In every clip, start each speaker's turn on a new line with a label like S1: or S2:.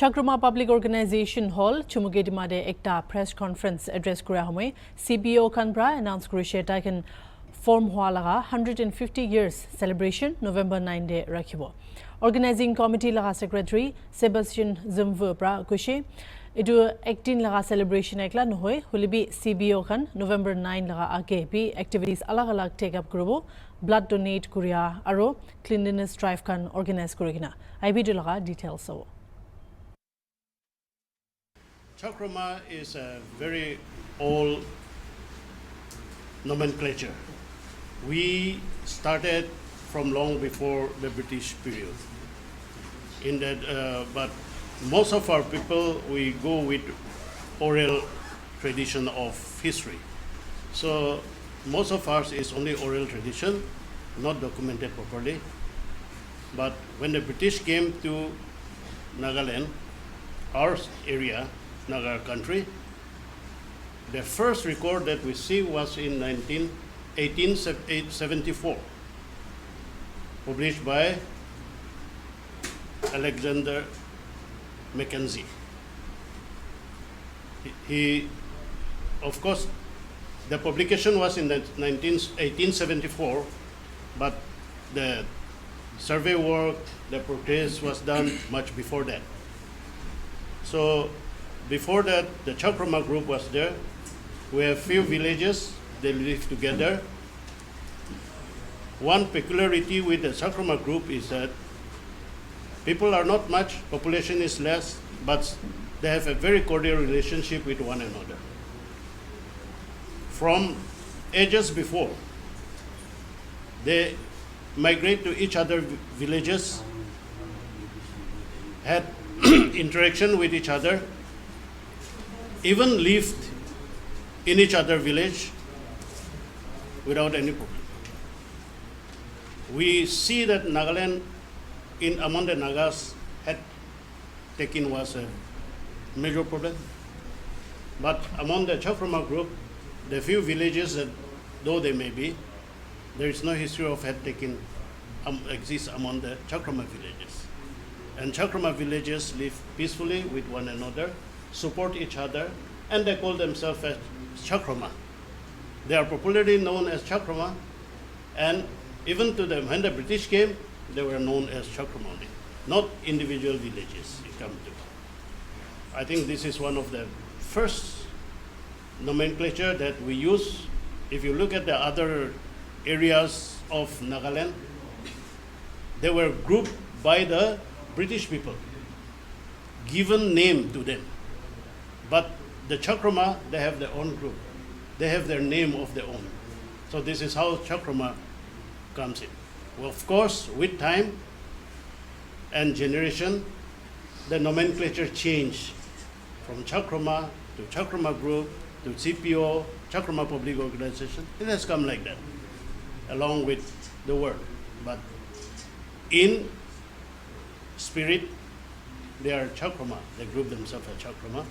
S1: Chakrama Public Organization Hall, Chumugedimade Ekta press conference address Kurahome, CBO Kanbra announced Kurisheta can form Hualaga 150 years celebration November 9 day Rakibo. Organizing Committee Laga Secretary Sebastian Zumvupra Kushe, Idu 18 Laga celebration Ekla Nohoy, Hulibi CBO Kan November 9 Laga AKP activities alag take up Grubo, blood donate Kuria Aro, cleanliness drive kan organize Kurigina. IB Laga details so.
S2: Chakrama is a very old nomenclature. We started from long before the British period. In that, but most of our people, we go with oral tradition of history. So most of ours is only oral tradition, not documented properly. But when the British came to Nagaland, our area, Naga country, the first record that we see was in 1874, published by Alexander Mackenzie. He, of course, the publication was in 1874, but the survey work, the protest was done much before that. So before that, the Chakrama group was there. We have few villages, they live together. One peculiarity with the Chakrama group is that people are not much, population is less, but they have a very cordial relationship with one another. From ages before, they migrate to each other villages, had interaction with each other, even lived in each other village without any problem. We see that Nagaland among the Nagas had taken was a major problem. But among the Chakrama group, the few villages that though they may be, there is no history of had taken exists among the Chakrama villages. And Chakrama villages live peacefully with one another, support each other, and they call themselves as Chakrama. They are popularly known as Chakrama, and even to them, when the British came, they were known as Chakrama only, not individual villages you come to. I think this is one of the first nomenclature that we use. If you look at the other areas of Nagaland, they were grouped by the British people, given name to them. But the Chakrama, they have their own group. They have their name of their own. So this is how Chakrama comes in. Well, of course, with time and generation, the nomenclature changed from Chakrama to Chakrama Group to CPO, Chakrama Public Organization. It has come like that, along with the word. But in spirit, they are Chakrama. They group themselves as Chakrama.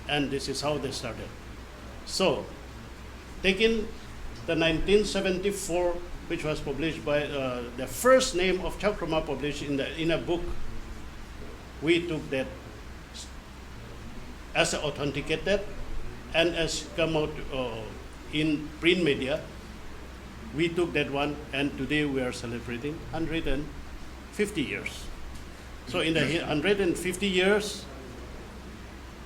S2: And this is how they started. So, taking the 1974, which was published by the first name of Chakrama published in a book, we took that as authenticated and as come out in print media. We took that one, and today we are celebrating 150 years. So in the 150 years,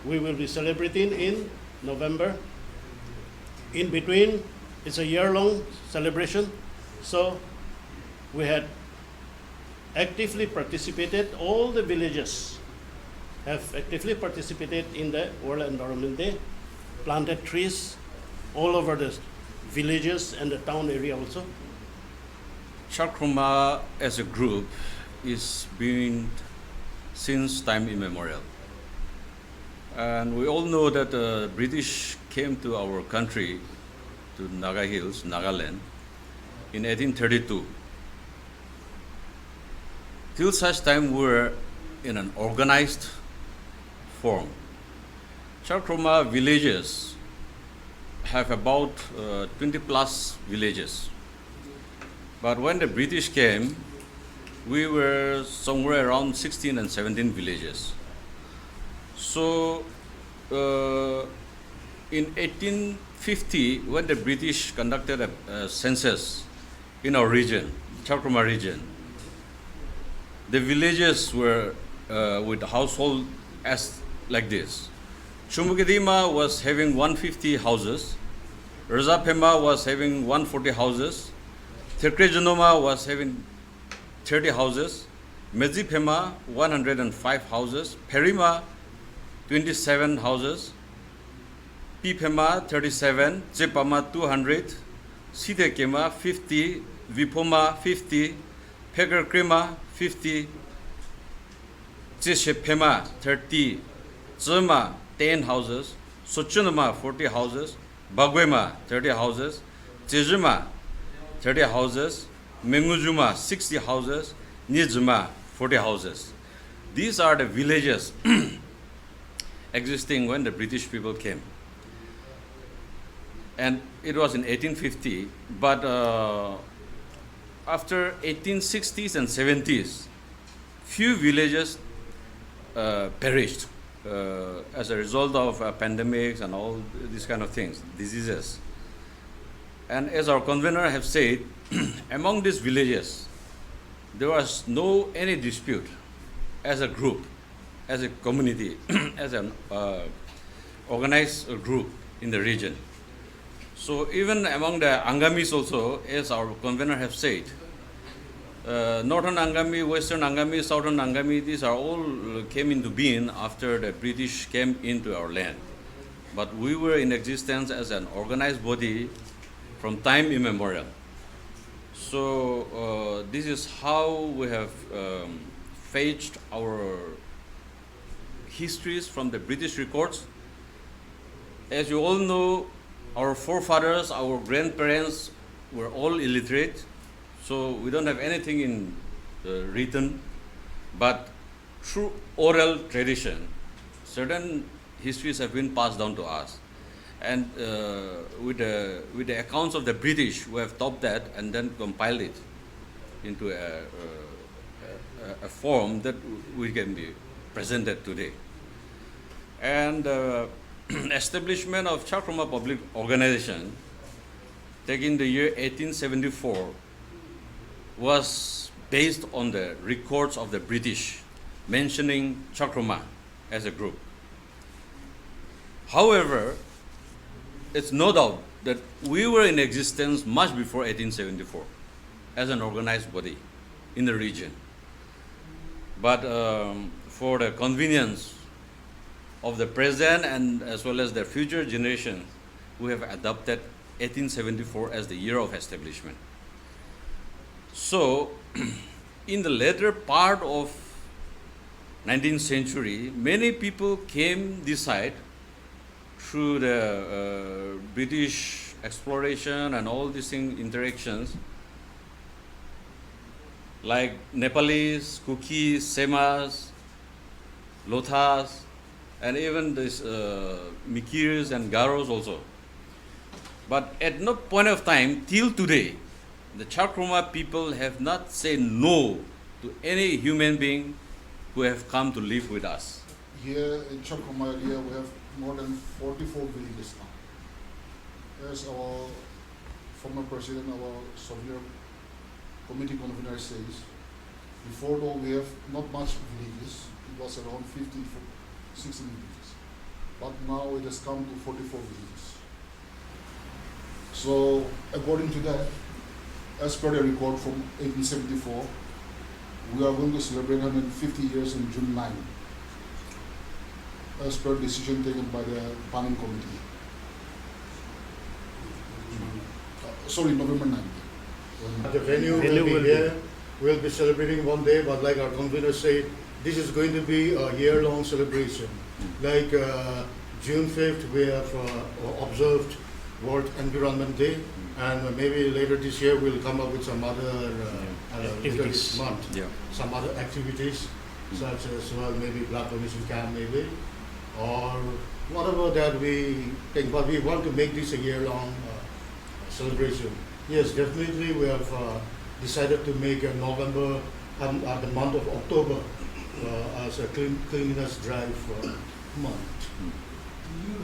S2: we will be celebrating in November. In between, it's a year-long celebration. So we had actively participated, all the villages have actively participated in the World Environment Day, planted trees all over the villages and the town area also.
S3: Chakrama as a group is being since time immemorial. And we all know that the British came to our country, to Naga Hills, Nagaland, in 1832. Till such time we were in an organized form. Chakrama villages have about 20 plus villages. But when the British came, we were somewhere around 16 and 17 villages. So, in 1850, when the British conducted a census in our region, Chakrama region, the villages were with household as like this. Chumukidima was having 150 houses, Razapema was having 140 houses, Thirkrejanoma was having 30 houses, Mezipema 105 houses, Perima 27 houses, Pipema 37, Chepama 200, Sitekema 50, Vipoma 50, Pekerkrema 50, Cheshepema 30, Zema 10 houses, Sochunama 40 houses, Bagwema 30 houses, Chejuma 30 houses, Mengujuma 60 houses, Nijuma 40 houses. These are the villages existing when the British people came. And it was in 1850, but after 1860s and 70s, few villages perished as a result of pandemics and all these kind of things, diseases. And as our convener have said, among these villages, there was no any dispute as a group, as a community, as an organized group in the region. So even among the Angamis also, as our convener have said, Northern Angami, Western Angami, Southern Angami, these are all came into being after the British came into our land. But we were in existence as an organized body from time immemorial. So this is how we have fetched our histories from the British records. As you all know, our forefathers, our grandparents were all illiterate, so we don't have anything in written, but through oral tradition, certain histories have been passed down to us. And with the accounts of the British, we have topped that and then compiled it into a form that we can be presented today. And establishment of Chakrama Public Organization, taking the year 1874, was based on the records of the British mentioning Chakrama as a group. However, it's no doubt that we were in existence much before 1874 as an organized body in the region. But for the convenience of the present and as well as the future generation, we have adopted 1874 as the year of establishment. So, in the later part of 19th century, many people came this side through the British exploration and all these interactions, like Nepalese, Kukis, Semas, Lothas, and even this Mikirs and Garos also. But at no point of time till today, the Chakrama people have not said no to any human being who have come to live with us.
S4: Here in Chakrama area, we have more than 44 villages now. As our former president, our Soviet committee convener says, before though we have not much villages, it was around 50, 60 villages. But now it has come to 44 villages. So according to that, as per the record from 1874, we are going to celebrate 150 years on June 9, as per decision taken by the planning committee. November 9.
S2: The venue will be here. We'll be celebrating one day, but like our convener said, this is going to be a year-long celebration. Like June 5th, we have observed World Environment Day, and maybe later this year we'll come up with some other activities. Some other activities, such as maybe blood donation camp, maybe, or whatever that we think. But we want to make this a year-long celebration. Yes, definitely we have decided to make November, the month of October, as a cleanliness drive
S5: month.
S3: Mm.
S5: Do you